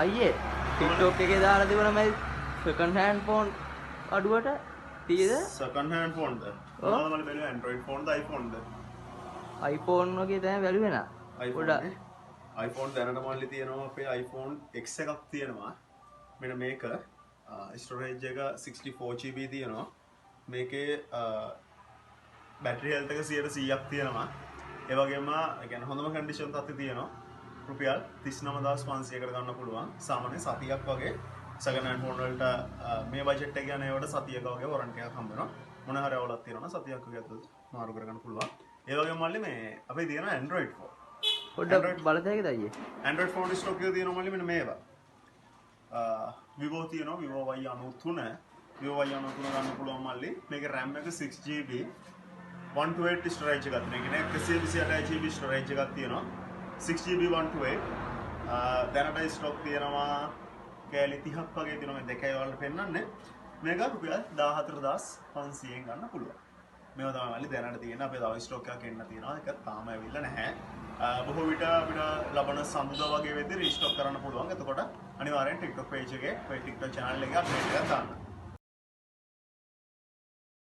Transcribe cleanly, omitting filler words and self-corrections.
අයියේ TikTok එකේ දාලා තිබුණා මේ second hand phone අඩුවට තියෙද? second hand phone ද? මොනවද මම බැලුවා Android phone ද iPhone ද? iPhone වගේ තමයි බැලුවේ නා. iPhone දැනට මල්ලි තියෙනවා අපේ iPhone X එකක් තියෙනවා. මෙන්න මේක storage එක 64GB තියෙනවා. මේකේ battery health එක 100%ක් තියෙනවා. ඒ වගේම ඒ කියන්නේ හොඳම condition තත්ත්වය තියෙනවා. රුපියල් 39500කට ගන්න පුළුවන්. සාමාන්‍ය සතියක් වගේ second hand phone වලට මේ budget එක යන ඒවට සතියක වගේ warranty එකක් හම්බ වෙනවා. මොන හරි අවුලක් තියෙනවා නම් සතියක් වගේ ඇතුළත මාරු කරගන්න පුළුවන්. ඒ වගේම මල්ලි මේ අපේ තියෙන Android phone. පොඩ්ඩක් බලතැයිද අයියේ? Android phone stock එකේ තියෙනවා මල්ලි මෙන්න මේවා. Vivo තියෙනවා Vivo Y93. Vivo Y93 ගන්න පුළුවන් මල්ලි. මේකේ RAM එක 6GB 128 storage එකක් තියෙනවා. කියන්නේ 128GB storage එකක් තියෙනවා. 6GB 128 දැනට ස්ටොක් තියෙනවා කෑලි 30ක් වගේ තියෙනවා. මේ දෙකයි වලට පෙන්නන්නේ. මේක රුපියල් 14500ෙන් ගන්න පුළුවන්. මේවා තමයි මල්ලි දැනට තියෙන අපේ තව ස්ටොක් එකක් එන්න තියෙනවා. ඒක තාම ඇවිල්ලා නැහැ. බොහෝ විට අපිට ලබන සඳුදා වගේ වෙද්දී රීස්ටොක් කරන්න පුළුවන්. එතකොට අනිවාර්යෙන් TikTok page එකේ ඔය TikTok channel එකේ අප්ඩේට් එකක් දාන්න.